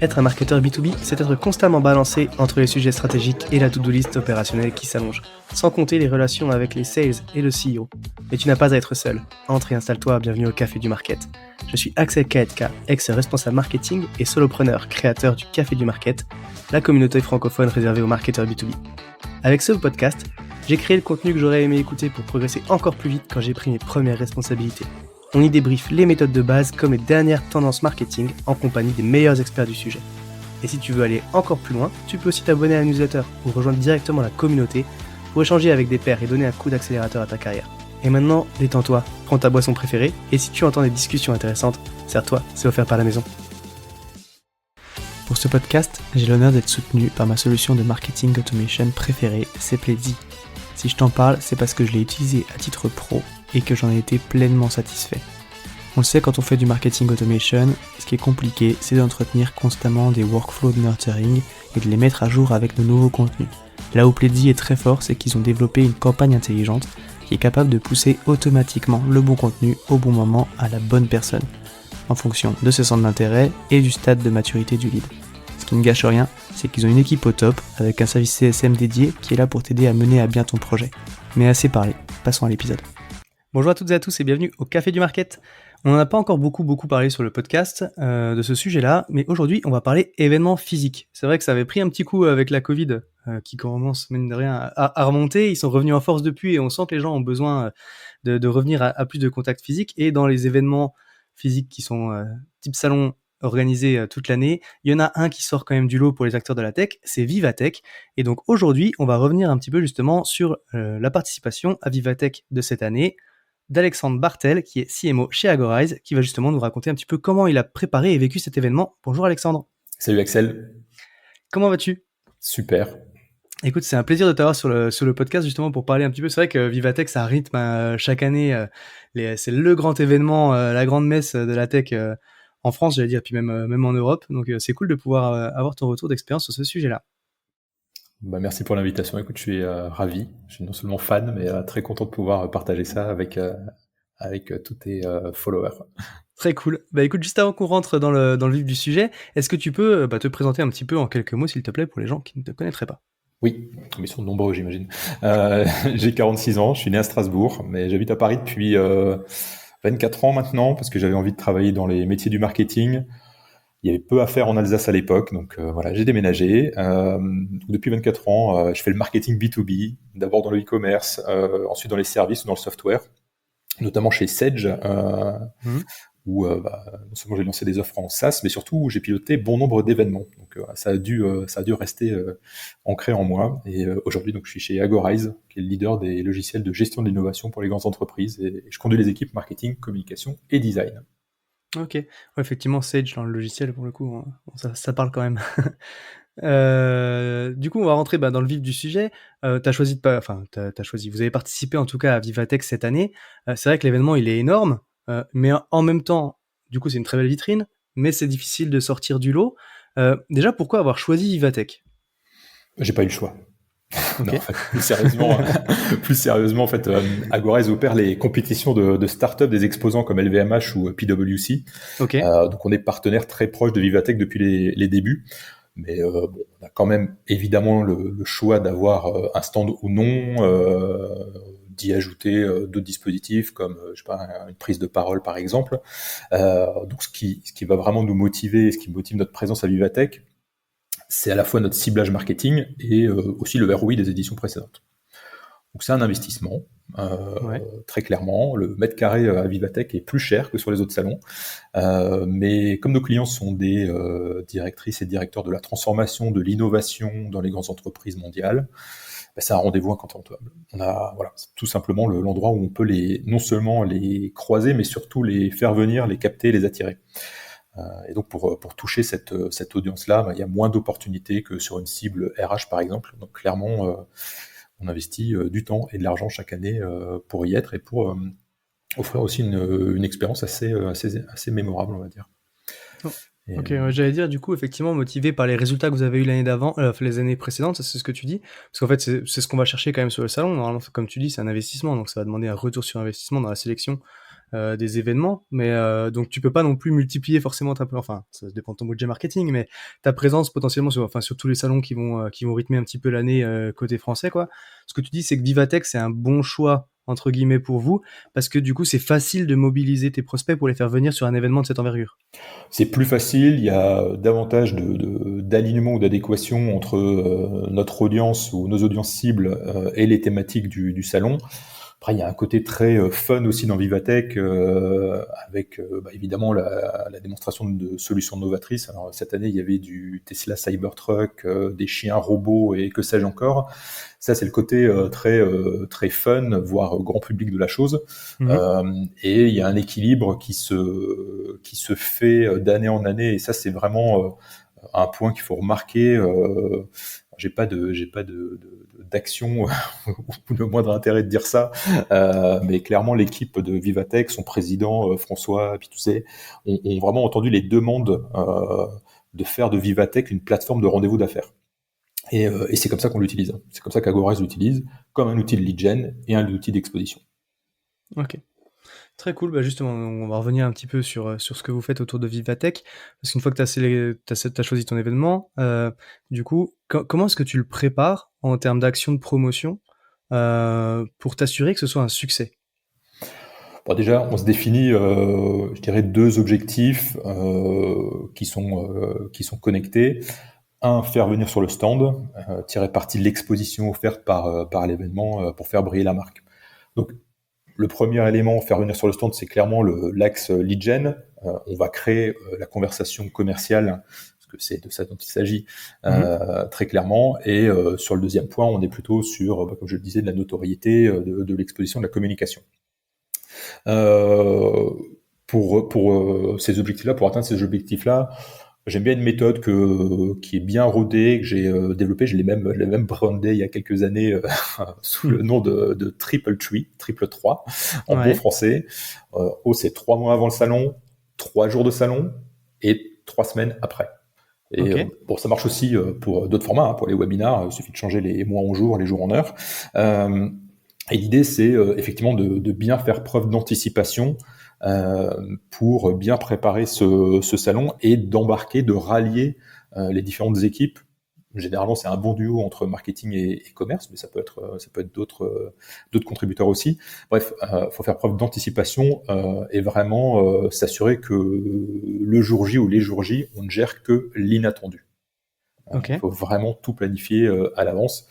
Être un marketeur B2B, c'est être constamment balancé entre les sujets stratégiques et la to-do list opérationnelle qui s'allonge, sans compter les relations avec les sales et le CEO. Mais tu n'as pas à être seul. Entre et installe-toi, bienvenue au Café du Market. Je suis Axel Kaetka, ex-responsable marketing et solopreneur, créateur du Café du Market, la communauté francophone réservée aux marketeurs B2B. Avec ce podcast, j'ai créé le contenu que j'aurais aimé écouter pour progresser encore plus vite quand j'ai pris mes premières responsabilités. On y débriefe les méthodes de base comme les dernières tendances marketing en compagnie des meilleurs experts du sujet. Et si tu veux aller encore plus loin, tu peux aussi t'abonner à la newsletter ou rejoindre directement la communauté pour échanger avec des pairs et donner un coup d'accélérateur à ta carrière. Et maintenant, détends-toi, prends ta boisson préférée et si tu entends des discussions intéressantes, sers-toi, c'est offert par la maison. Pour ce podcast, j'ai l'honneur d'être soutenu par ma solution de marketing automation préférée, c'est Pledzi. Si je t'en parle, c'est parce que je l'ai utilisé à titre pro et que j'en ai été pleinement satisfait. On le sait, quand on fait du marketing automation, ce qui est compliqué, c'est d'entretenir constamment des workflows de nurturing et de les mettre à jour avec de nouveaux contenus. Là où Pledzi est très fort, c'est qu'ils ont développé une campagne intelligente qui est capable de pousser automatiquement le bon contenu au bon moment à la bonne personne, en fonction de ses centres d'intérêt et du stade de maturité du lead. Ce qui ne gâche rien, c'est qu'ils ont une équipe au top, avec un service CSM dédié qui est là pour t'aider à mener à bien ton projet. Mais assez parlé, passons à l'épisode. Bonjour à toutes et à tous et bienvenue au Café du Market. On n'en a pas encore beaucoup parlé sur le podcast de ce sujet-là, mais aujourd'hui on va parler événements physiques. C'est vrai que ça avait pris un petit coup avec la Covid qui commence mine de rien à remonter. Ils sont revenus en force depuis et on sent que les gens ont besoin de revenir à plus de contacts physiques. Et dans les événements physiques qui sont type salon organisés toute l'année, il y en a un qui sort quand même du lot pour les acteurs de la tech, c'est Vivatech. Et donc aujourd'hui on va revenir un petit peu justement sur la participation à Vivatech de cette année, d'Alexandre Bartel, qui est CMO chez Agorize, qui va justement nous raconter un petit peu comment il a préparé et vécu cet événement. Bonjour Alexandre. Salut Axel. Comment vas-tu ? Super. Écoute, c'est un plaisir de t'avoir sur le podcast justement pour parler un petit peu. C'est vrai que Vivatech, ça rythme chaque année. C'est le grand événement, la grande messe de la tech en France, j'allais dire, puis même en Europe. Donc c'est cool de pouvoir avoir ton retour d'expérience sur ce sujet-là. Merci pour l'invitation. Écoute, je suis ravi. Je suis non seulement fan, mais très content de pouvoir partager ça avec tous tes followers. Très cool. Écoute, juste avant qu'on rentre dans le vif du sujet, est-ce que tu peux te présenter un petit peu en quelques mots, s'il te plaît, pour les gens qui ne te connaîtraient pas ? Oui, mais ils sont nombreux, j'imagine. J'ai 46 ans, je suis né à Strasbourg, mais j'habite à Paris depuis 24 ans maintenant, parce que j'avais envie de travailler dans les métiers du marketing. Il y avait peu à faire en Alsace à l'époque, donc voilà, j'ai déménagé. Depuis 24 ans, je fais le marketing B2B, d'abord dans le e-commerce, ensuite dans les services ou dans le software, notamment chez Sage, où non seulement j'ai lancé des offres en SaaS, mais surtout j'ai piloté bon nombre d'événements. Donc ça a dû rester ancré en moi. Et aujourd'hui, donc je suis chez Agorize, qui est le leader des logiciels de gestion de l'innovation pour les grandes entreprises, et je conduis les équipes marketing, communication et design. Ok, ouais, effectivement, Sage dans le logiciel, pour le coup, ça parle quand même. Du coup, on va rentrer dans le vif du sujet. T'as choisi, vous avez participé en tout cas à Vivatech cette année. C'est vrai que l'événement, il est énorme, mais en même temps, du coup, c'est une très belle vitrine, mais c'est difficile de sortir du lot. Déjà, pourquoi avoir choisi Vivatech ? J'ai pas eu le choix. Okay. Non, en fait, plus sérieusement, en fait, Agorize opère les compétitions de start-up des exposants comme LVMH ou PwC. Okay. Donc, on est partenaire très proche de Vivatech depuis les débuts. Mais on a quand même évidemment le choix d'avoir un stand ou non, d'y ajouter d'autres dispositifs comme une prise de parole par exemple. Donc, ce qui va vraiment nous motiver, ce qui motive notre présence à Vivatech, c'est à la fois notre ciblage marketing et aussi le ROI des éditions précédentes. Donc c'est un investissement, très clairement. Le mètre carré à Vivatech est plus cher que sur les autres salons, mais comme nos clients sont des directrices et directeurs de la transformation, de l'innovation dans les grandes entreprises mondiales, c'est un rendez-vous incontournable. On a c'est tout simplement l'endroit où on peut non seulement les croiser, mais surtout les faire venir, les capter, les attirer. Et donc pour toucher cette audience-là, il y a moins d'opportunités que sur une cible RH par exemple. Donc clairement, on investit du temps et de l'argent chaque année pour y être et pour offrir aussi une expérience assez mémorable, on va dire. Et, Ok, ouais, j'allais dire du coup effectivement motivé par les résultats que vous avez eu l'année d'avant, les années précédentes, ça c'est ce que tu dis, parce qu'en fait c'est ce qu'on va chercher quand même sur le salon. Normalement, comme tu dis, c'est un investissement, donc ça va demander un retour sur investissement dans la sélection des événements, mais donc tu peux pas non plus multiplier forcément enfin ça dépend de ton budget marketing, mais ta présence potentiellement sur tous les salons qui vont rythmer un petit peu l'année côté français quoi. Ce que tu dis c'est que Vivatech c'est un bon choix entre guillemets pour vous parce que du coup c'est facile de mobiliser tes prospects pour les faire venir sur un événement de cette envergure. c'est plus facile, il y a davantage d'alignement ou d'adéquation entre notre audience ou nos audiences cibles et les thématiques du salon. Après, il y a un côté très fun aussi dans Vivatech, avec évidemment la démonstration de solutions novatrices. Alors cette année, il y avait du Tesla Cybertruck, des chiens robots et que sais-je encore. Ça, c'est le côté très fun, voire grand public de la chose. Mhm. Et il y a un équilibre qui se fait d'année en année. Et ça, c'est vraiment un point qu'il faut remarquer. J'ai pas d'action ou le moindre intérêt de dire ça, mais clairement l'équipe de Vivatech, son président François Pitousset, ont vraiment entendu les demandes de faire de Vivatech une plateforme de rendez-vous d'affaires. Et c'est comme ça qu'on l'utilise. C'est comme ça qu'Agorez l'utilise, comme un outil de lead gen et un outil d'exposition. Ok. Très cool, bah justement, on va revenir un petit peu sur ce que vous faites autour de Vivatech, parce qu'une fois que t'as choisi ton événement, du coup, comment est-ce que tu le prépares en termes d'action de promotion pour t'assurer que ce soit un succès? Bon, déjà, on se définit, je dirais, deux objectifs qui sont connectés. Un, faire venir sur le stand, tirer parti de l'exposition offerte par l'événement pour faire briller la marque. Donc, le premier élément, faire venir sur le stand, c'est clairement l'axe lead gen. On va créer la conversation commerciale, parce que c'est de ça dont il s'agit, Mhm. très clairement. Et sur le deuxième point, on est plutôt sur, comme je le disais, de la notoriété, de l'exposition, de la communication. Euh, pour ces objectifs-là, pour atteindre ces objectifs-là, j'aime bien une méthode qui est bien rodée, que j'ai développée. Je l'ai même brandé il y a quelques années sous le Mhm. nom de Triple Tree, Triple 3, en bon Ouais, français. C'est 3 mois avant le salon, 3 jours de salon et 3 semaines après. Et ok. bon, ça marche aussi pour d'autres formats, hein, pour les webinars. Il suffit de changer les mois en jours, les jours en heures. Euh, et l'idée, c'est effectivement de bien faire preuve d'anticipation pour bien préparer ce salon et d'embarquer, de rallier les différentes équipes. Généralement, c'est un bon duo entre marketing et commerce, mais ça peut être d'autres contributeurs aussi. Bref, faut faire preuve d'anticipation et vraiment s'assurer que le jour J ou les jours J, on ne gère que l'inattendu. Ok. Il faut vraiment tout planifier à l'avance.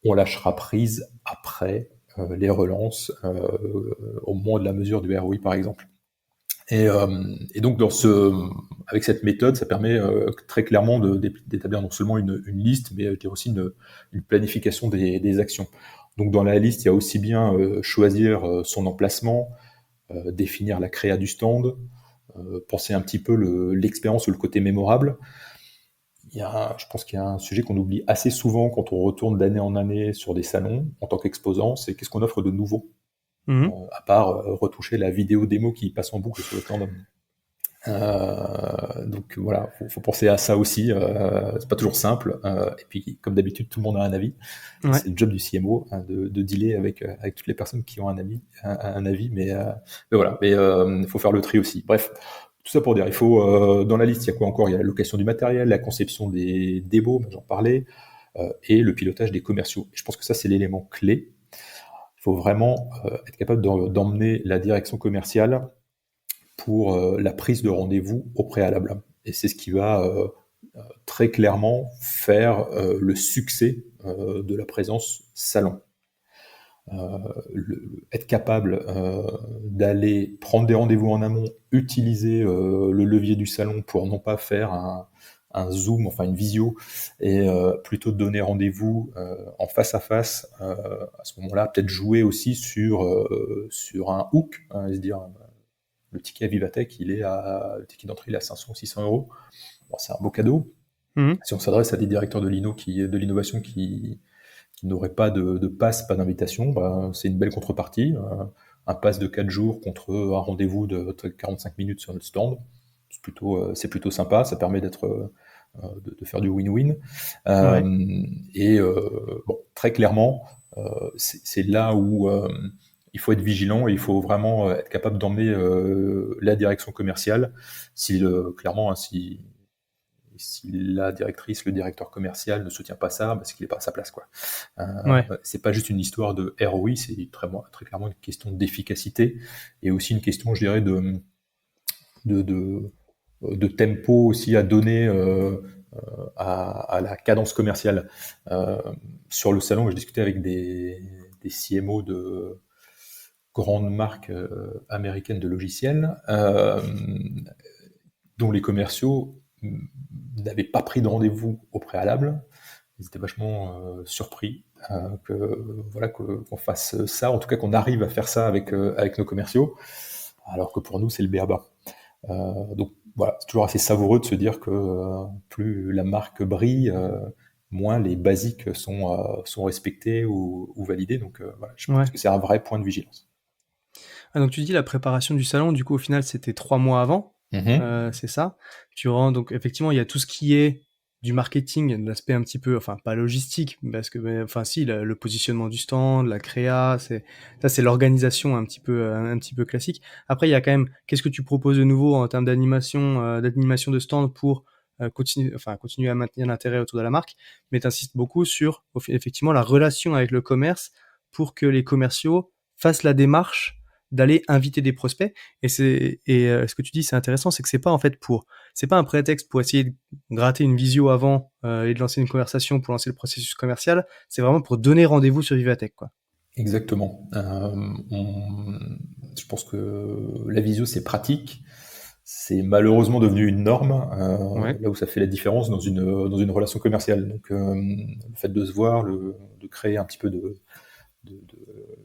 On lâchera prise après les relances au moment de la mesure du ROI, par exemple. Et donc, avec cette méthode, ça permet très clairement d'établir non seulement une liste, mais je dirais aussi une planification des actions. Donc, dans la liste, il y a aussi bien choisir son emplacement, définir la créa du stand, penser un petit peu l'expérience ou le côté mémorable. Je pense qu'il y a un sujet qu'on oublie assez souvent quand on retourne d'année en année sur des salons en tant qu'exposant, c'est qu'est-ce qu'on offre de nouveau, Mhm. à part retoucher la vidéo démo qui passe en boucle sur le stand. Donc voilà, faut penser à ça aussi. C'est pas toujours simple. Et puis, comme d'habitude, tout le monde a un avis. Ouais. C'est le job du CMO hein, de dealer avec toutes les personnes qui ont un avis. Mais voilà, il faut faire le tri aussi. Bref, tout ça pour dire, il faut dans la liste, il y a quoi encore? Il y a la location du matériel, la conception des démos, j'en parlais, et le pilotage des commerciaux. Et je pense que ça, c'est l'élément clé. Il faut vraiment être capable d'emmener la direction commerciale pour la prise de rendez-vous au préalable. Et c'est ce qui va très clairement faire le succès de la présence salon. Être capable d'aller prendre des rendez-vous en amont, utiliser le levier du salon pour non pas faire un Zoom, enfin une visio, et plutôt donner rendez-vous en face à face. À ce moment-là, peut-être jouer aussi sur un hook, hein, et se dire le ticket à Vivatech, le ticket d'entrée, il est à 500 ou 600 euros. Bon, c'est un beau cadeau. Mhm. Si on s'adresse à des directeurs de de l'innovation qui n'auraient pas de passe, pas d'invitation, bah, c'est une belle contrepartie. Un pass de 4 jours contre un rendez-vous de 45 minutes sur notre stand. c'est plutôt sympa, ça permet de faire du win-win. Ouais. Bon, très clairement, c'est là où il faut être vigilant et il faut vraiment être capable d'emmener la direction commerciale. Clairement, hein, si la directrice, le directeur commercial ne soutient pas ça, parce qu'il n'est pas à sa place, quoi. Ouais. C'est pas juste une histoire de ROI, c'est très clairement une question d'efficacité et aussi une question, je dirais, de, de, de tempo aussi à donner à la cadence commerciale. Sur le salon, je discutais avec des CMO de grandes marques américaines de logiciels, dont les commerciaux n'avaient pas pris de rendez-vous au préalable. Ils étaient vachement surpris qu'on fasse ça, en tout cas qu'on arrive à faire ça avec nos commerciaux, alors que pour nous c'est le b.a.-ba. Donc voilà, c'est toujours assez savoureux de se dire que plus la marque brille, moins les basiques sont respectés ou validés. Donc voilà, je pense Ouais. que c'est un vrai point de vigilance. Ah, donc tu dis la préparation du salon, du coup au final c'était 3 mois avant, c'est ça? Tu rends donc effectivement il y a tout ce qui est du marketing, de l'aspect un petit peu, enfin pas logistique, parce que, enfin si, le positionnement du stand, la créa, c'est l'organisation un petit peu classique. Après il y a quand même, qu'est-ce que tu proposes de nouveau en termes d'animation de stand pour continuer à maintenir l'intérêt autour de la marque, mais tu insistes beaucoup sur effectivement la relation avec le commerce pour que les commerciaux fassent la démarche d'aller inviter des prospects. Et ce que tu dis, c'est intéressant, c'est que c'est pas un prétexte pour essayer de gratter une visio avant et de lancer une conversation pour lancer le processus commercial. C'est vraiment pour donner rendez-vous sur Vivatech, quoi. Exactement. Je pense que la visio, c'est pratique. C'est malheureusement devenu une norme, Ouais. là où ça fait la différence dans une relation commerciale. Donc, le fait de se voir, de créer un petit peu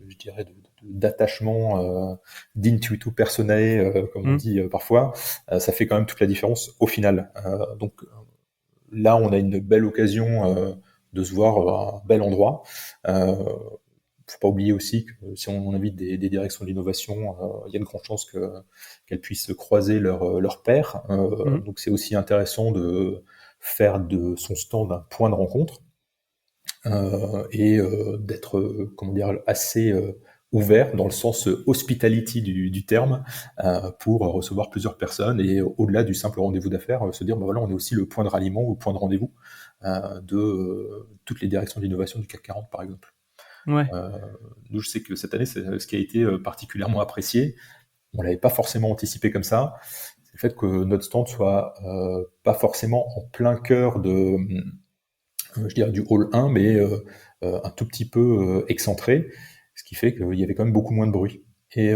je dirais, d'attachement, d'intuito personae, comme on dit parfois, ça fait quand même toute la différence au final. Donc là, on a une belle occasion de se voir à un bel endroit. Faut pas oublier aussi que si on invite des directions de l'innovation, il y a de grandes chances qu'elles puissent croiser leur pairs. Mhm. Donc c'est aussi intéressant de faire de son stand un point de rencontre et d'être, comment dire, assez ouvert dans le sens hospitality du terme pour recevoir plusieurs personnes et au-delà du simple rendez-vous d'affaires, se dire, bah voilà, on est aussi le point de ralliement ou le point de rendez-vous de toutes les directions d'innovation du CAC 40, par exemple. Ouais. Euh, Nous, je sais que cette année, c'est ce qui a été particulièrement apprécié. On l'avait pas forcément anticipé comme ça. C'est le fait que notre stand soit pas forcément en plein cœur je dirais du hall 1, mais un tout petit peu excentré, ce qui fait qu'il y avait quand même beaucoup moins de bruit. Et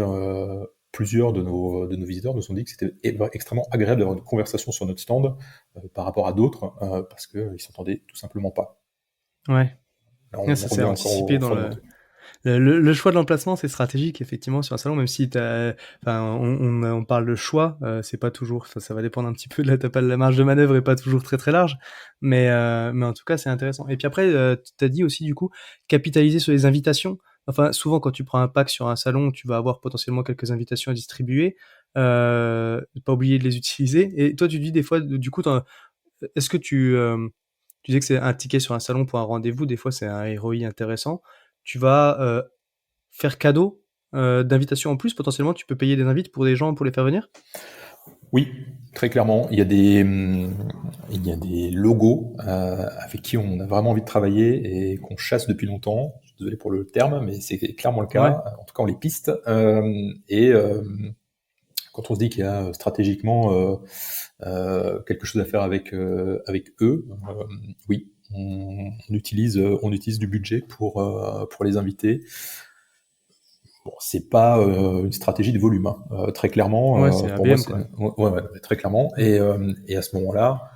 plusieurs de nos visiteurs nous ont dit que c'était extrêmement agréable d'avoir une conversation sur notre stand par rapport à d'autres, parce qu'ils s'entendaient tout simplement pas. Ouais. Là, Ouais, on ça revient s'est encore anticipé aux dans fondamentaux. le choix de l'emplacement, c'est stratégique effectivement sur un salon, même si on parle de choix, c'est pas toujours, enfin, ça va dépendre un petit peu de la marge de manœuvre est pas toujours très très large, mais en tout cas c'est intéressant. Et puis après, tu as dit aussi du coup capitaliser sur les invitations. Enfin, souvent quand tu prends un pack sur un salon, tu vas avoir potentiellement quelques invitations à distribuer, pas oublier de les utiliser. Et toi, tu dis des fois, du coup, est-ce que tu disais que c'est un ticket sur un salon pour un rendez-vous, des fois c'est un ROI intéressant. Tu vas faire cadeau d'invitations en plus, potentiellement tu peux payer des invites pour des gens pour les faire venir? Oui, très clairement. Il y a des logos avec qui on a vraiment envie de travailler et qu'on chasse depuis longtemps. Je suis désolé pour le terme, mais c'est clairement le Ouais. cas. En tout cas, on les piste. Et quand on se dit qu'il y a stratégiquement quelque chose à faire avec eux, oui, on utilise du budget pour les inviter. Bon, c'est pas une stratégie de volume, hein. Très Ouais, clairement, c'est pour moi, ABM, c'est quoi. ouais, très clairement. Mmh. Et à ce moment-là,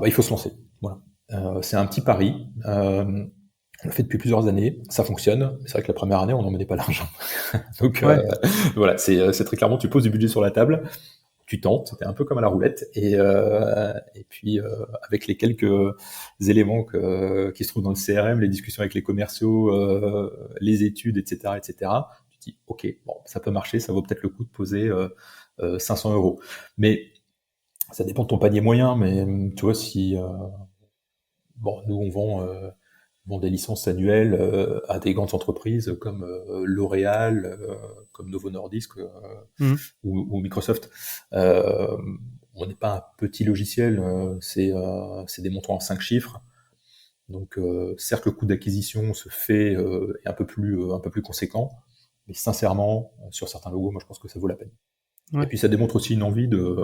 il faut se lancer. Voilà. C'est un petit pari. On le fait depuis plusieurs années, ça fonctionne. C'est vrai que la première année, on n'en menait pas l'argent. Donc Ouais. voilà, c'est très clairement, tu poses du budget sur la table, tu tentes, c'était un peu comme à la roulette, et puis avec les quelques éléments qui se trouvent dans le CRM, les discussions avec les commerciaux, les études, etc., tu te dis ok, bon, ça peut marcher, ça vaut peut-être le coup de poser 500 euros. Mais ça dépend de ton panier moyen, mais tu vois, si bon, nous vend des licences annuelles à des grandes entreprises comme L'Oréal, comme Novo Nordisk Mhm. ou Microsoft. Euh, on n'est pas un petit logiciel, c'est des montants en 5 chiffres. Donc certes le coût d'acquisition se fait est un peu plus conséquent, mais sincèrement sur certains logos, moi je pense que ça vaut la peine. Et Ouais. puis ça démontre aussi une envie de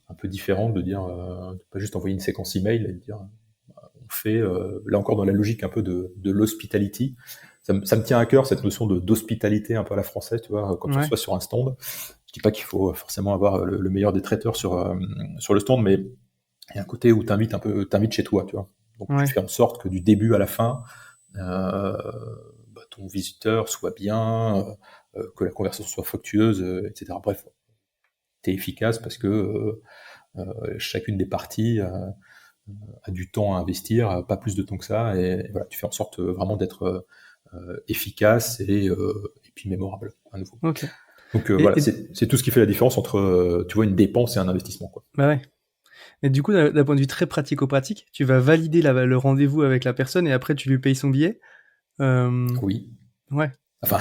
un peu différente de dire de pas juste envoyer une séquence email et de dire on fait là encore dans la logique un peu de l'hospitality. Ça me tient à cœur cette notion d'hospitalité un peu à la française, tu vois, quand tu Ouais. reçois sur un stand. Je dis pas qu'il faut forcément avoir le meilleur des traiteurs sur le stand, mais il y a un côté où t'invites chez toi, tu vois. Donc tu Ouais. fais en sorte que du début à la fin, ton visiteur soit bien, que la conversation soit fructueuse, etc. Bref, t'es efficace parce que chacune des parties a du temps à investir, pas plus de temps que ça, et voilà, tu fais en sorte vraiment d'être efficace et puis mémorable à nouveau. Ok. Donc Et, voilà, et- c'est tout ce qui fait la différence entre tu vois une dépense et un investissement, quoi. Bah ouais. Et du coup, d'un point de vue très pratico-pratique, tu vas valider le rendez-vous avec la personne et après tu lui payes son billet. Euh, Oui. ouais. Enfin,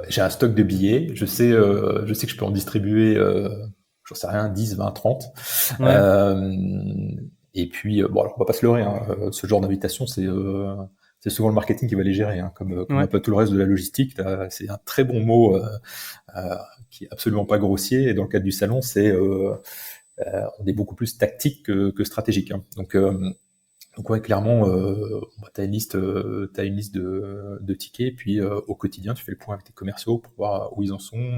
j'ai un stock de billets. Je sais que je peux en distribuer, j'en sais rien, 10, 20, 30. Ouais. Euh, et puis, bon, alors, on va pas se leurrer, hein, ce genre d'invitation, c'est souvent le marketing qui va les gérer, hein, comme un Ouais. peu tout le reste de la logistique. C'est un très bon mot euh, qui est absolument pas grossier. Et dans le cadre du salon, on est beaucoup plus tactique que stratégique, hein. Donc ouais, clairement, t'as une liste de tickets, puis au quotidien, tu fais le point avec tes commerciaux pour voir où ils en sont.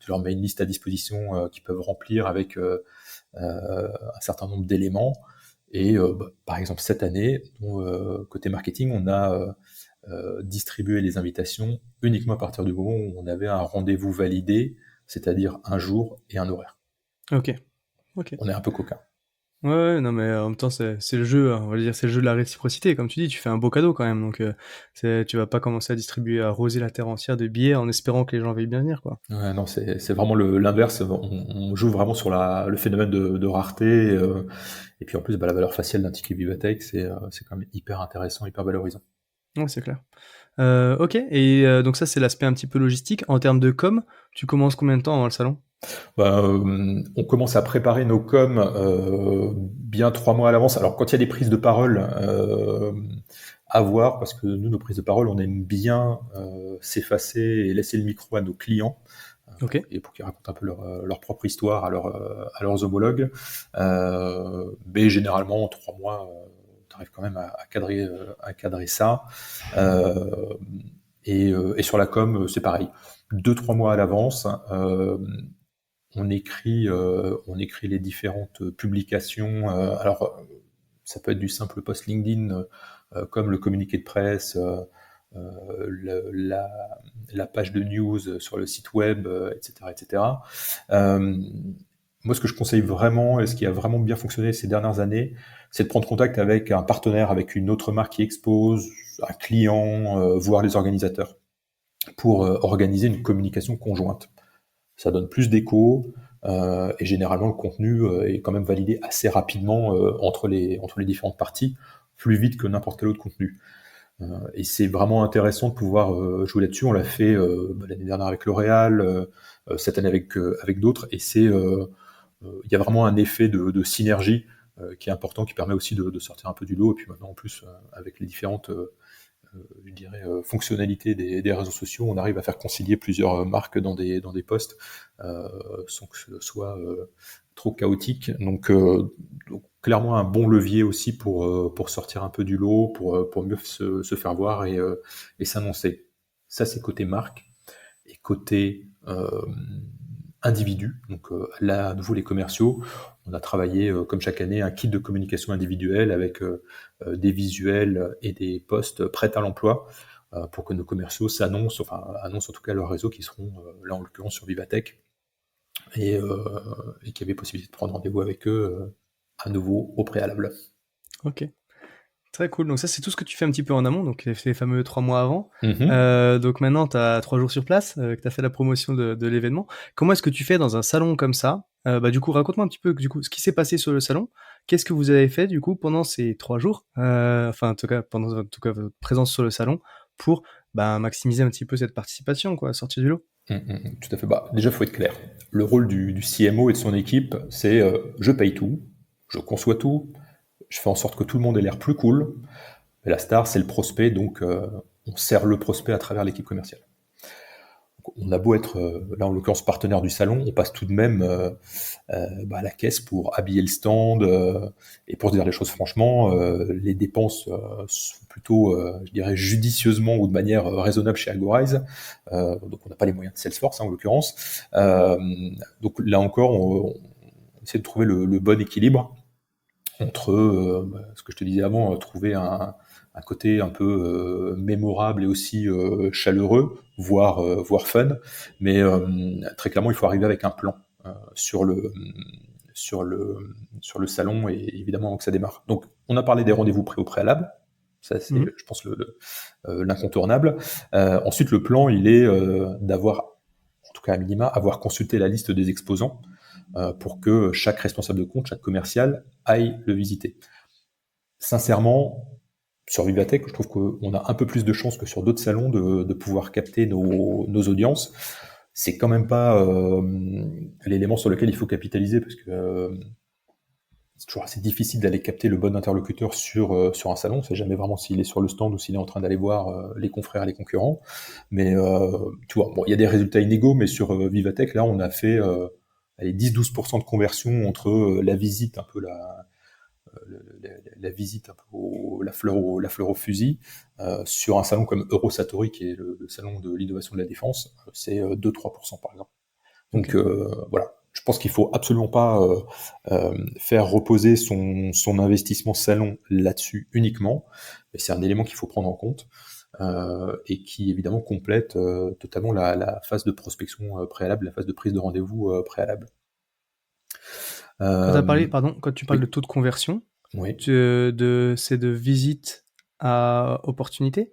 Tu leur mets une liste à disposition qu'ils peuvent remplir avec un certain nombre d'éléments. Et par exemple, cette année, côté marketing, on a distribué les invitations uniquement à partir du moment où on avait un rendez-vous validé, c'est-à-dire un jour et un horaire. Ok. Ok. On est un peu coquin. Ouais, ouais, non, mais en même temps, c'est le jeu, hein, on va dire, c'est le jeu de la réciprocité. Comme tu dis, tu fais un beau cadeau quand même. Donc, tu vas pas commencer à distribuer, à arroser la terre entière de billets en espérant que les gens veuillent bien venir, quoi. Ouais, non, c'est vraiment l'inverse. On joue vraiment sur le phénomène de rareté. Et puis en plus, la valeur faciale d'un ticket Vivatech, c'est quand même hyper intéressant, hyper valorisant. Ouais, c'est clair. Ok. Et donc ça, c'est l'aspect un petit peu logistique. En termes de com, tu commences combien de temps avant le salon? On commence à préparer nos coms bien 3 mois à l'avance. Alors quand il y a des prises de parole à voir, parce que nous, nos prises de parole, on aime bien s'effacer et laisser le micro à nos clients, Ok. et pour qu'ils racontent un peu leur propre histoire à leurs homologues. Mais généralement, en 3 mois, tu arrives quand même à cadrer ça. Euh, et sur la com, c'est pareil. 2, 3 mois à l'avance, on écrit les différentes publications. Alors, ça peut être du simple post LinkedIn, comme le communiqué de presse, la page de news sur le site web, etc., etc. Euh, Moi, ce que je conseille vraiment et ce qui a vraiment bien fonctionné ces dernières années, c'est de prendre contact avec un partenaire, avec une autre marque qui expose, un client, voire les organisateurs, pour organiser une communication conjointe. Ça donne plus d'écho, et généralement le contenu est quand même validé assez rapidement entre les différentes parties, plus vite que n'importe quel autre contenu. Et c'est vraiment intéressant de pouvoir jouer là-dessus. On l'a fait l'année dernière avec L'Oréal, cette année avec d'autres, et il y a vraiment un effet de synergie qui est important, qui permet aussi de sortir un peu du lot. Et puis maintenant, en plus, avec les différentes je dirais, fonctionnalité des réseaux sociaux, on arrive à faire concilier plusieurs marques dans des posts sans que ce soit trop chaotique. Donc, clairement un bon levier aussi pour sortir un peu du lot, pour mieux se faire voir et s'annoncer. Ça, c'est côté marque. Et côté individu, donc là, à nouveau les commerciaux, on a travaillé, comme chaque année, un kit de communication individuelle avec des visuels et des posts prêts à l'emploi pour que nos commerciaux s'annoncent, enfin annoncent en tout cas leurs réseaux qui seront là en l'occurrence sur Vivatech et qui avaient possibilité de prendre rendez-vous avec eux à nouveau au préalable. Ok. Très cool. Donc ça, c'est tout ce que tu fais un petit peu en amont, donc les fameux 3 mois avant. Mhm. Donc maintenant, tu as 3 jours sur place, que tu as fait la promotion de l'événement. Comment est-ce que tu fais dans un salon comme ça? Du coup, raconte-moi un petit peu du coup, ce qui s'est passé sur le salon. Qu'est-ce que vous avez fait du coup pendant ces 3 jours? Enfin, en tout cas, pendant votre présence sur le salon pour maximiser un petit peu cette participation, quoi, sortir du lot. Tout à fait. Bah, déjà, il faut être clair. Le rôle du CMO et de son équipe, c'est je paye tout, je conçois tout, je fais en sorte que tout le monde ait l'air plus cool. Et la star, c'est le prospect, donc on sert le prospect à travers l'équipe commerciale. Donc, on a beau être, là en l'occurrence, partenaire du salon, on passe tout de même à la caisse pour habiller le stand et pour se dire les choses franchement, les dépenses sont plutôt, je dirais, judicieusement ou de manière raisonnable chez Agorize. Donc on n'a pas les moyens de Salesforce en l'occurrence. Donc là encore, on essaie de trouver le bon équilibre entre ce que je te disais avant, trouver un côté un peu mémorable et aussi chaleureux, voire fun. Mais très clairement, il faut arriver avec un plan sur le sur le sur le salon et évidemment avant que ça démarre. Donc, on a parlé des rendez-vous au préalable. Ça, c'est, Mhm. je pense, l'incontournable. Ensuite, le plan, il est d'avoir, en tout cas à minima, avoir consulté la liste des exposants pour que chaque responsable de compte, chaque commercial, aille le visiter. Sincèrement, sur Vivatech, je trouve qu'on a un peu plus de chances que sur d'autres salons de pouvoir capter nos audiences. C'est quand même pas l'élément sur lequel il faut capitaliser parce que c'est toujours assez difficile d'aller capter le bon interlocuteur sur un salon. On sait jamais vraiment s'il est sur le stand ou s'il est en train d'aller voir les confrères et les concurrents. Mais tu vois, bon, il y a des résultats inégaux, mais sur Vivatech, là, on a fait 10-12% de conversion entre la visite, un peu la visite un peu la fleur au fusil, sur un salon comme Eurosatori, qui est le salon de l'innovation de la défense, c'est 2-3% par exemple. Donc Ok. voilà, je pense qu'il faut absolument pas faire reposer son investissement salon là-dessus uniquement, mais c'est un élément qu'il faut prendre en compte et qui évidemment complète totalement la phase de prospection préalable, la phase de prise de rendez-vous préalable. Quand t'as parlé, Euh, pardon, quand tu parles de oui, taux de conversion, oui. c'est de visite à opportunité?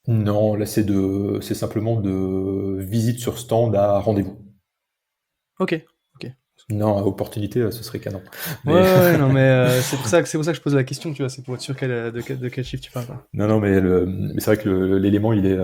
Non, là c'est simplement de visite sur stand à rendez-vous. Ok, ok. Non, à opportunité, ce serait canon. Ouais, Mais ouais, non, mais c'est pour ça que je pose la question, tu vois, c'est pour être sûr de quel chiffre tu parles, quoi. non, non, mais c'est vrai que l'élément, il est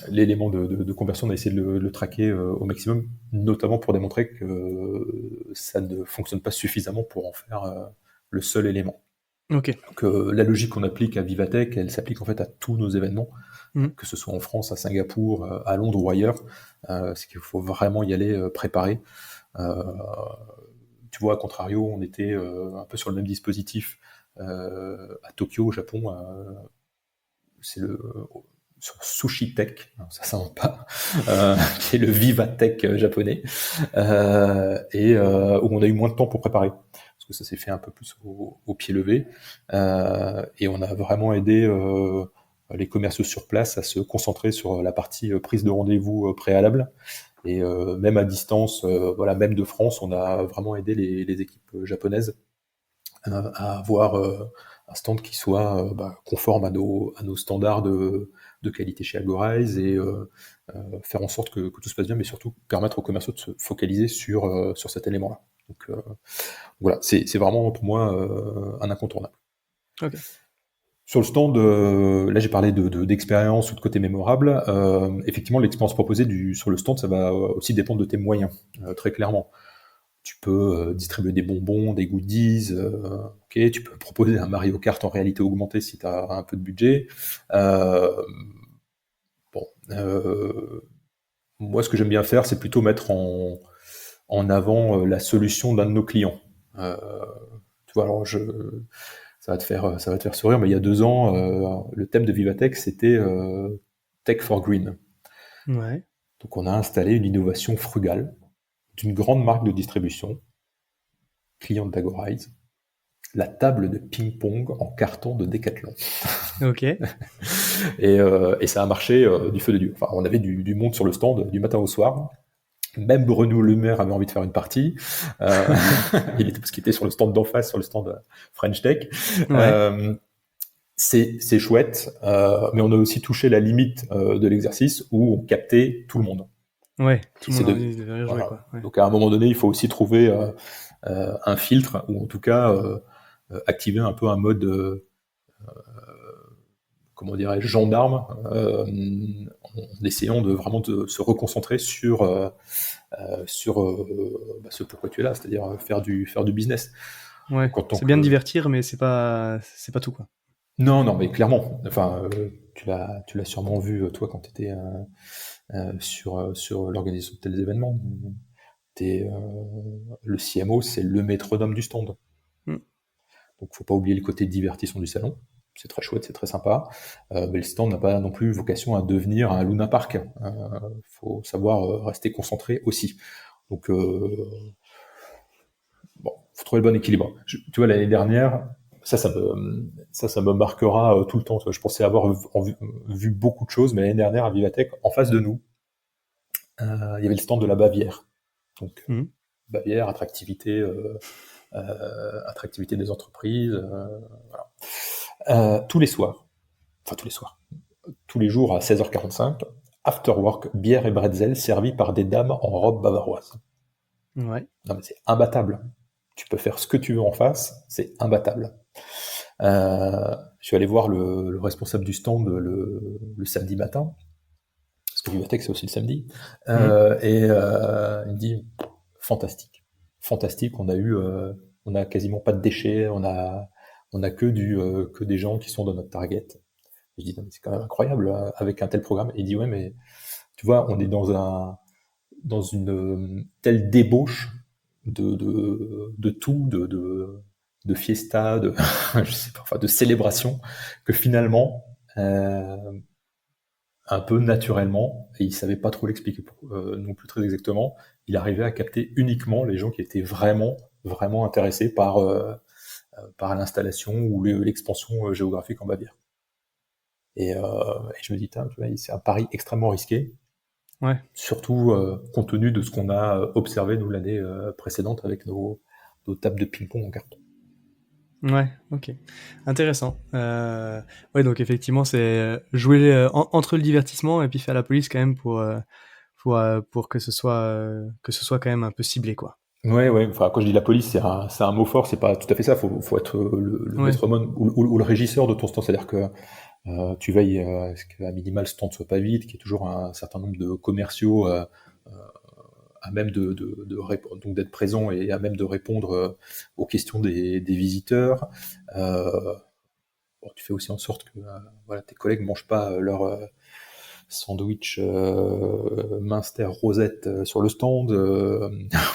l'élément de conversion, on a essayé de le traquer au maximum, notamment pour démontrer que ça ne fonctionne pas suffisamment pour en faire le seul élément. Ok. Donc la logique qu'on applique à Vivatech, elle s'applique en fait à tous nos événements, Mhm. que ce soit en France, à Singapour, à Londres ou ailleurs. C'est qu'il faut vraiment y aller préparé. Euh, Tu vois, à contrario, on était un peu sur le même dispositif à Tokyo, au Japon. C'est le sur Sushi Tech, non, ça s'invente pas, qui est le Vivatech japonais, et où on a eu moins de temps pour préparer, parce que ça s'est fait un peu plus au pied levé, et on a vraiment aidé les commerciaux sur place à se concentrer sur la partie prise de rendez-vous préalable, et même à distance, voilà, même de France, on a vraiment aidé les équipes japonaises à avoir un stand qui soit conforme à nos standards de qualité chez Agorize et faire en sorte que tout se passe bien, mais surtout permettre aux commerciaux de se focaliser sur cet élément-là. Donc voilà, c'est vraiment pour moi un incontournable. Ok. Sur le stand, là j'ai parlé d'expérience ou de côté mémorable. Effectivement, l'expérience proposée sur le stand, ça va aussi dépendre de tes moyens, très clairement. Tu peux distribuer des bonbons, des goodies, ok, tu peux proposer un Mario Kart en réalité augmentée si tu as un peu de budget. Euh, bon, moi, ce que j'aime bien faire, c'est plutôt mettre en avant la solution d'un de nos clients. Euh, Tu vois, alors ça va te faire sourire, mais il y a 2 ans, le thème de Vivatech, c'était Tech for Green. Ouais. Donc, on a installé une innovation frugale d'une grande marque de distribution, cliente d'Agorize, la table de ping-pong en carton de Decathlon. Ok. Et ça a marché du feu de Dieu. Enfin, on avait du monde sur le stand du matin au soir. Même Bruno Le Maire avait envie de faire une partie. Parce qu'il était sur le stand d'en face, sur le stand French Tech. Ouais. Euh, c'est chouette, mais on a aussi touché la limite de l'exercice où on captait tout le monde. Ouais, tout le C'est monde a de, envie de venir jouer, voilà. quoi. Ouais. Donc à un moment donné, il faut aussi trouver un filtre, ou en tout cas activer un peu un mode, comment dirais-je, gendarme, en essayant de vraiment de se reconcentrer sur ce pourquoi tu es là, c'est-à-dire faire du business. Ouais, Donc en tant c'est bien de que divertir, mais c'est pas tout, quoi. non, non, mais clairement, enfin, tu l'as sûrement vu toi quand tu étais sur l'organisation de tels événements. Le CMO, c'est le métronome du stand. Mm. Donc, faut pas oublier le côté divertissement du salon. C'est très chouette, c'est très sympa. Mais le stand n'a pas non plus vocation à devenir un Luna Park. Faut savoir rester concentré aussi. Donc, bon, faut trouver le bon équilibre. Tu vois, l'année dernière, ça me marquera tout le temps. Tu vois, je pensais avoir vu beaucoup de choses, mais l'année dernière, à Vivatech, en face de nous, il y avait le stand de la Bavière. Donc, Mm. Bavière, attractivité des entreprises, voilà. Tous les soirs, enfin tous les soirs, tous les jours à 16h45, after work, bière et bretzel servis par des dames en robe bavaroise. Ouais. Non mais c'est imbattable. Tu peux faire ce que tu veux en face, c'est imbattable. Je suis allé voir le responsable du stand le samedi matin, parce que Vivatech c'est aussi le samedi, Mm. et il me dit fantastique, fantastique. On a quasiment pas de déchets, on a que des gens qui sont dans notre target. Je dis non, mais c'est quand même incroyable avec un tel programme. Et il dit ouais, mais tu vois, on est dans une telle débauche de tout, de fiesta, je sais pas, enfin, de célébration, que finalement, un peu naturellement, et il savait pas trop l'expliquer non plus très exactement, il arrivait à capter uniquement les gens qui étaient vraiment, vraiment intéressés par l'installation ou l'expansion géographique en Bavière. Et je me dis, tu vois, c'est un pari extrêmement risqué, Ouais. surtout compte tenu de ce qu'on a observé nous l'année précédente avec nos tables de ping-pong en carton. Ouais, ok. Intéressant. Ouais, donc effectivement, c'est jouer entre le divertissement et puis faire la police quand même pour que ce soit quand même un peu ciblé, quoi. Ouais, ouais. Enfin, quand je dis la police, c'est un mot fort. C'est pas tout à fait ça. Faut être le Ouais, métronome ou le régisseur de ton stand. C'est-à-dire que tu veilles à ce qu'à minima le stand soit pas vide, qu'il y ait toujours un certain nombre de commerciaux à même donc d'être présent et à même de répondre aux questions des visiteurs. Bon, tu fais aussi en sorte que voilà, tes collègues mangent pas leur sandwich Minster Rosette sur le stand.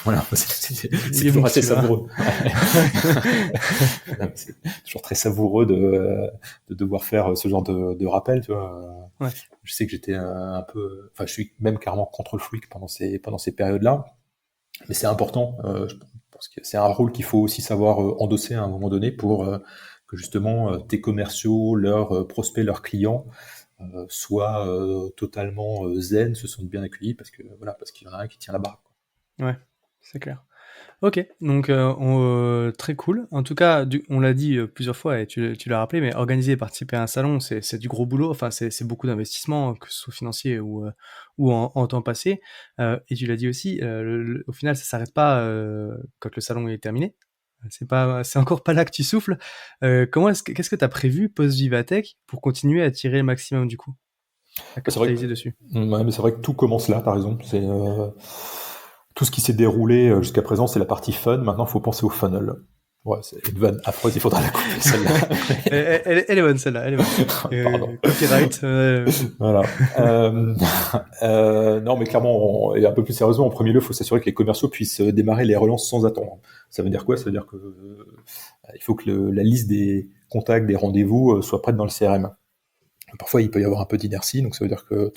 Voilà, c'est il est bon toujours assez celui-là. savoureux. C'est toujours très savoureux de devoir faire ce genre de rappel. Tu vois. Ouais, Je sais que j'étais un peu, enfin, je suis même carrément contre le freak pendant ces périodes-là, mais c'est important. Je pense que c'est un rôle qu'il faut aussi savoir endosser à un moment donné pour que justement tes commerciaux, leurs prospects, leurs clients soient totalement zen, se sentent bien accueillis parce qu'il y en a un qui tient la barre. ouais, c'est clair. Ok, donc très cool. En tout cas, on l'a dit plusieurs fois et tu l'as rappelé, mais organiser et participer à un salon, c'est du gros boulot. Enfin, c'est beaucoup d'investissement, que ce soit financier ou en temps passé. Et tu l'as dit aussi, au final, ça s'arrête pas quand le salon est terminé. C'est encore pas là que tu souffles. Qu'est-ce que tu as prévu post Vivatech pour continuer à tirer le maximum du coup, à C'est vrai capitaliser que, dessus? ouais, mais c'est vrai que tout commence là, par exemple. C'est tout ce qui s'est déroulé jusqu'à présent, c'est la partie fun. Maintenant, il faut penser au funnel. Ouais, c'est une vanne affreuse, il faudra la couper celle-là. Elle est bonne celle-là, elle est bonne. Pardon. Copyright. Voilà. Non, mais clairement, et un peu plus sérieusement, en premier lieu, il faut s'assurer que les commerciaux puissent démarrer les relances sans attendre. Ça veut dire quoi? Ça veut dire que il faut que la liste des contacts, des rendez-vous soit prête dans le CRM. Parfois, il peut y avoir un peu d'inertie, donc ça veut dire que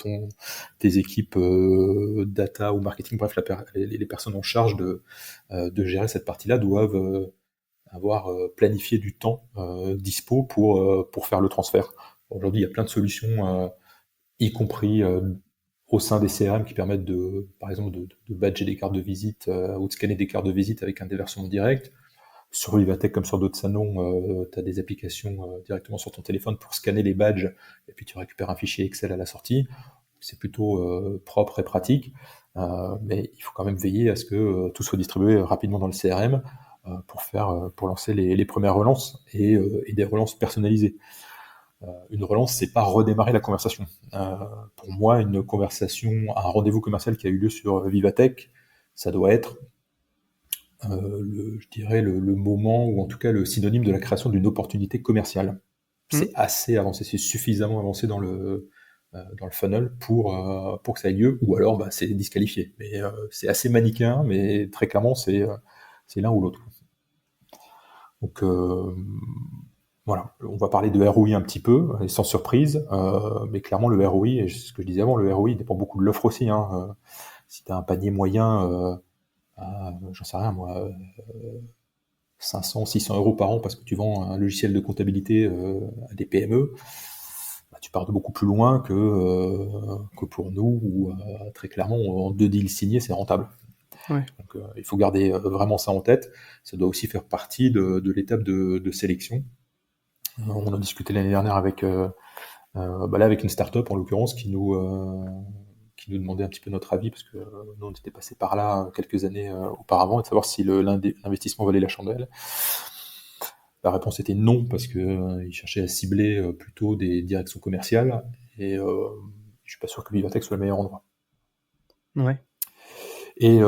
tes équipes data ou marketing, bref, les personnes en charge de gérer cette partie-là doivent avoir planifié du temps dispo pour faire le transfert. Aujourd'hui, il y a plein de solutions, y compris au sein des CRM qui permettent par exemple, de badger des cartes de visite ou de scanner des cartes de visite avec un déversement direct. Sur Vivatech comme sur d'autres salons, tu as des applications directement sur ton téléphone pour scanner les badges et puis tu récupères un fichier Excel à la sortie. C'est plutôt propre et pratique, mais il faut quand même veiller à ce que tout soit distribué rapidement dans le CRM pour lancer les premières relances et des relances personnalisées. Une relance, c'est pas redémarrer la conversation. Pour moi, une conversation, un rendez-vous commercial qui a eu lieu sur Vivatech, ça doit être je dirais le moment, ou en tout cas le synonyme de la création d'une opportunité commerciale. C'est assez avancé, c'est suffisamment avancé dans le funnel pour que ça ait lieu, ou alors c'est disqualifié. Mais c'est assez manichéen, mais très clairement c'est l'un ou l'autre. Donc voilà, on va parler de ROI un petit peu, et sans surprise, mais clairement le ROI, et ce que je disais avant, le ROI dépend beaucoup de l'offre aussi. Si tu as un panier moyen j'en sais rien moi, 500, 600 euros par an parce que tu vends un logiciel de comptabilité à des PME, tu pars de beaucoup plus loin que pour nous, où très clairement, en 2 deals signés, c'est rentable. Ouais. Donc il faut garder vraiment ça en tête. Ça doit aussi faire partie de l'étape de sélection. On a discuté l'année dernière avec une start-up en l'occurrence qui nous demandait un petit peu notre avis, parce que nous on était passé par là quelques années auparavant, et de savoir si l'investissement valait la chandelle. La réponse était non, parce qu'ils cherchaient à cibler plutôt des directions commerciales, et je suis pas sûr que Vivatech soit le meilleur endroit. Ouais. Et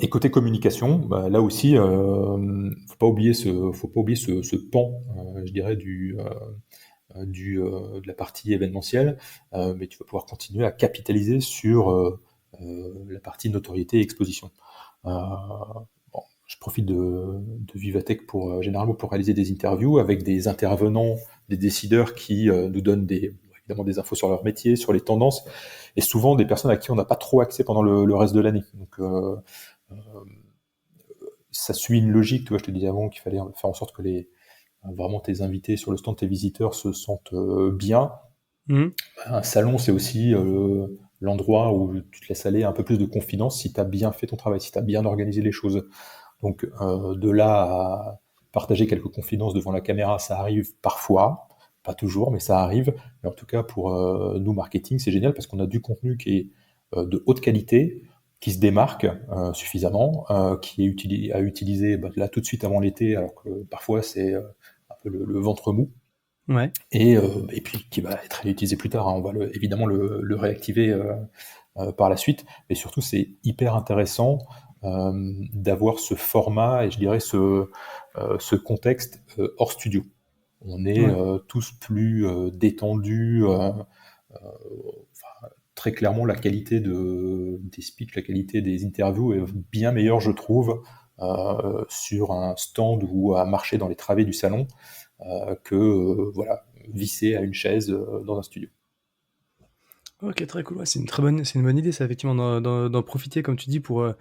côté communication, là aussi, faut pas oublier ce pan, je dirais, de la partie événementielle, mais tu vas pouvoir continuer à capitaliser sur la partie notoriété et exposition. Je profite de Vivatech généralement pour réaliser des interviews avec des intervenants, des décideurs qui nous donnent évidemment des infos sur leur métier, sur les tendances, et souvent des personnes à qui on n'a pas trop accès pendant le reste de l'année. Donc ça suit une logique, tu vois, je te disais avant qu'il fallait faire en sorte que vraiment tes invités sur le stand, tes visiteurs se sentent bien. Un salon, c'est aussi l'endroit où tu te laisses aller un peu plus de confidence si tu as bien fait ton travail, si tu as bien organisé les choses. Donc de là à partager quelques confidences devant la caméra, ça arrive parfois, pas toujours, mais ça arrive. Mais en tout cas, pour nous, marketing, c'est génial parce qu'on a du contenu qui est de haute qualité, qui se démarque suffisamment, qui est à utiliser là tout de suite avant l'été, alors que parfois c'est un peu le ventre mou. Ouais. Et puis qui va être réutilisé plus tard. On va évidemment le réactiver par la suite. Mais surtout, c'est hyper intéressant d'avoir ce format et je dirais ce contexte hors studio. On est tous plus détendus. Très clairement, la qualité des speaks, la qualité des interviews est bien meilleure, je trouve, sur un stand ou à marcher dans les travées du salon que visser à une chaise dans un studio. Ok, très cool. Ouais, c'est une bonne idée, ça, effectivement, d'en profiter, comme tu dis, pour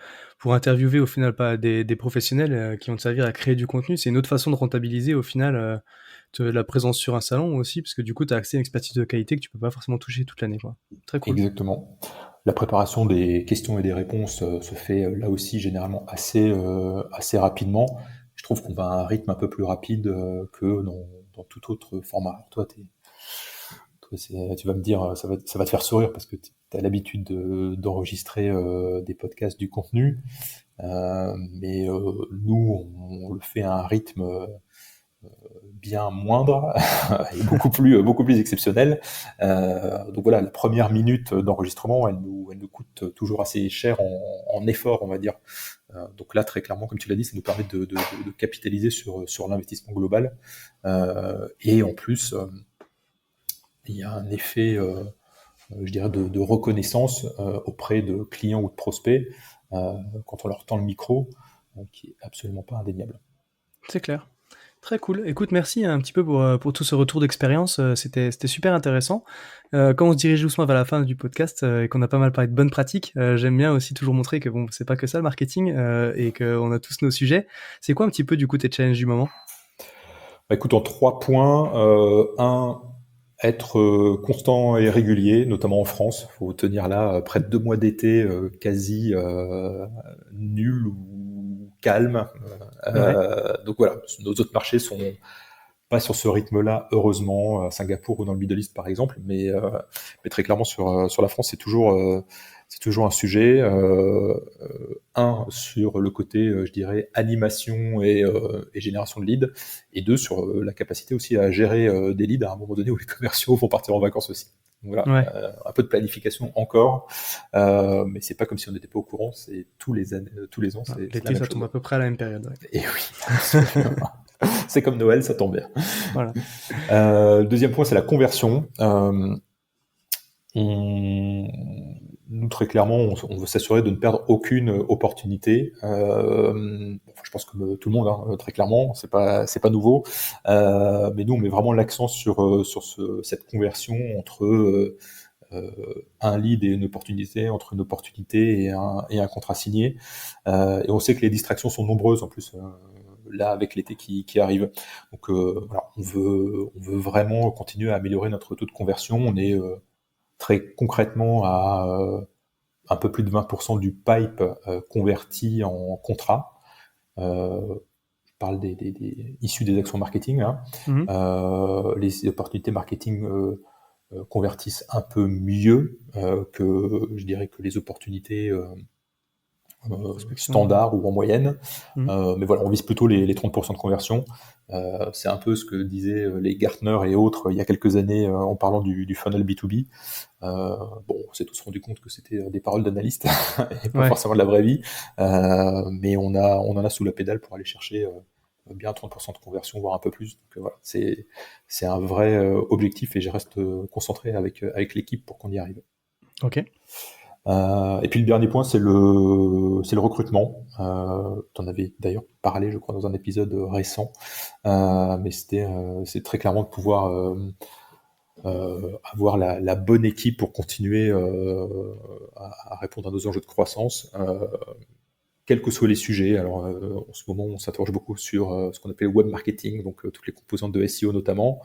interviewer au final pas des professionnels qui vont te servir à créer du contenu. C'est une autre façon de rentabiliser au final la présence sur un salon aussi, parce que du coup, tu as accès à une expertise de qualité que tu peux pas forcément toucher toute l'année, quoi. Très cool. Exactement. La préparation des questions et des réponses se fait là aussi généralement assez rapidement. Je trouve qu'on va à un rythme un peu plus rapide que dans tout autre format. Alors toi, tu vas me dire, ça va te faire sourire parce que tu as l'habitude d'enregistrer des podcasts, du contenu, mais nous, on le fait à un rythme bien moindre et beaucoup plus exceptionnel. Donc voilà, la première minute d'enregistrement, elle nous coûte toujours assez cher en effort, on va dire. Donc là, très clairement, comme tu l'as dit, ça nous permet de capitaliser sur l'investissement global. Et en plus, il y a un effet, je dirais, de reconnaissance auprès de clients ou de prospects quand on leur tend le micro, qui est absolument pas indéniable. C'est clair. Très cool. Écoute, merci un petit peu pour tout ce retour d'expérience. C'était super intéressant. Quand on se dirige doucement vers la fin du podcast et qu'on a pas mal parlé de bonnes pratiques, j'aime bien aussi toujours montrer que bon, c'est pas que ça le marketing et qu'on a tous nos sujets. C'est quoi un petit peu du coup tes challenges du moment? Écoute, en 3 points. Un, être constant et régulier, notamment en France. Il faut tenir là près de 2 mois d'été quasi nul ou calme. Ouais. Donc voilà, nos autres marchés sont pas sur ce rythme-là, heureusement, à Singapour ou dans le Middle East par exemple, mais très clairement sur la France, c'est toujours un sujet. Un, sur le côté, je dirais, animation et génération de leads, et deux, sur la capacité aussi à gérer des leads à un moment donné où les commerciaux vont partir en vacances aussi. Donc voilà, Ouais. un peu de planification encore, mais c'est pas comme si on n'était pas au courant, c'est tous les ans, c'est la L'été, même ça chose. tombe à peu près à la même période. Ouais. Et oui, absolument. C'est comme Noël, ça tombe bien. Voilà. Deuxième point, c'est la conversion. Nous, très clairement, on veut s'assurer de ne perdre aucune opportunité. Je pense que tout le monde, hein, très clairement, c'est pas nouveau. Mais nous, on met vraiment l'accent sur cette conversion entre un lead et une opportunité, entre une opportunité et un contrat signé. Et on sait que les distractions sont nombreuses en plus. Là, avec l'été qui arrive. Donc voilà, on veut vraiment continuer à améliorer notre taux de conversion. On est très concrètement à un peu plus de 20% du pipe converti en contrat. Je parle des issus des actions marketing. Hein. Les opportunités marketing convertissent un peu mieux que, je dirais, que les opportunités standard ou en moyenne. Mais voilà, on vise plutôt les 30% de conversion. C'est un peu ce que disaient les Gartner et autres il y a quelques années en parlant du funnel B2B. Bon, on s'est tous rendu compte que c'était des paroles d'analystes et pas forcément de la vraie vie. Mais on en a sous la pédale pour aller chercher bien 30% de conversion, voire un peu plus. Donc voilà, c'est un vrai objectif et je reste concentré avec l'équipe pour qu'on y arrive. Ok. Et puis le dernier point, c'est le recrutement. Tu en avais d'ailleurs parlé, je crois, dans un épisode récent, mais c'est très clairement de pouvoir avoir la bonne équipe pour continuer à répondre à nos enjeux de croissance, quels que soient les sujets. Alors en ce moment, on s'interroge beaucoup sur ce qu'on appelle web marketing, donc toutes les composantes de SEO notamment.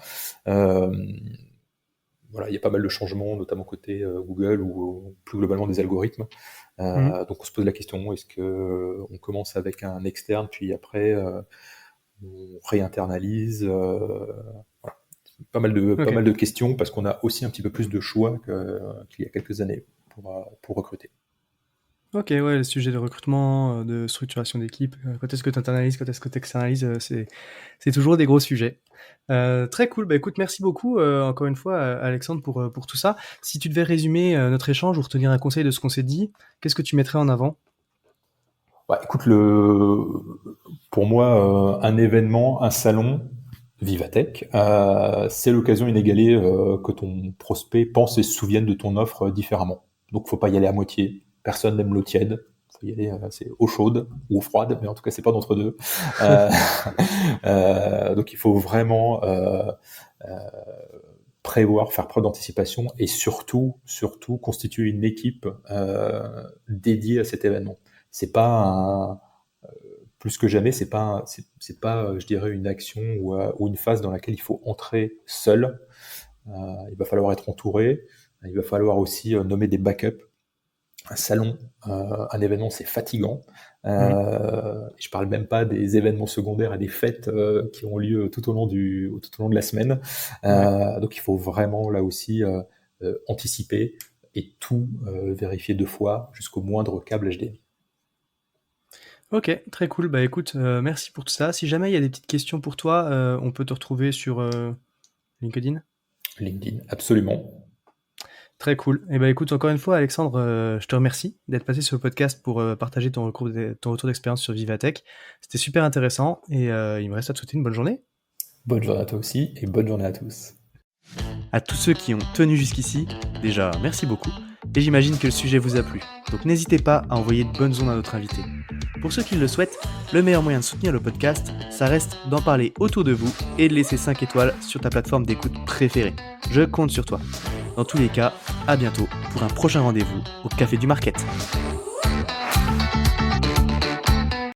Voilà, il y a pas mal de changements, notamment côté Google ou plus globalement des algorithmes. Donc on se pose la question, est-ce que on commence avec un externe, puis après on réinternalise voilà. Pas mal de questions, parce qu'on a aussi un petit peu plus de choix qu'il y a quelques années pour recruter. Ok, ouais, le sujet de recrutement, de structuration d'équipe, quand est-ce que tu internalises, quand est-ce que tu externalises, c'est toujours des gros sujets. Très cool, bah écoute, merci beaucoup encore une fois Alexandre pour tout ça. Si tu devais résumer notre échange ou retenir un conseil de ce qu'on s'est dit, qu'est-ce que tu mettrais en avant ? Bah, écoute, pour moi, un événement, un salon, Vivatech, c'est l'occasion inégalée que ton prospect pense et se souvienne de ton offre différemment. Donc faut pas y aller à moitié. Personne n'aime l'eau tiède. Faut y aller, c'est eau chaude ou eau froide, mais en tout cas c'est pas d'entre deux. Donc il faut vraiment prévoir, faire preuve d'anticipation et surtout constituer une équipe dédiée à cet événement. C'est pas plus que jamais, c'est pas, je dirais, une action ou une phase dans laquelle il faut entrer seul. Il va falloir être entouré. Il va falloir aussi nommer des backups. Un salon, un événement, c'est fatigant. Je parle même pas des événements secondaires et des fêtes qui ont lieu tout au long de la semaine. Donc il faut vraiment là aussi anticiper et tout vérifier 2 fois jusqu'au moindre câble HDMI. Ok, très cool. Bah écoute, merci pour tout ça. Si jamais il y a des petites questions pour toi, on peut te retrouver sur LinkedIn. LinkedIn, absolument. Très cool. Et bah écoute, encore une fois, Alexandre, je te remercie d'être passé sur le podcast pour partager ton retour d'expérience sur Vivatech. C'était super intéressant et il me reste à te souhaiter une bonne journée. Bonne journée à toi aussi et bonne journée à tous. À tous ceux qui ont tenu jusqu'ici, déjà merci beaucoup. Et j'imagine que le sujet vous a plu. Donc n'hésitez pas à envoyer de bonnes ondes à notre invité. Pour ceux qui le souhaitent, le meilleur moyen de soutenir le podcast, ça reste d'en parler autour de vous et de laisser 5 étoiles sur ta plateforme d'écoute préférée. Je compte sur toi. Dans tous les cas, à bientôt pour un prochain rendez-vous au Café du Market.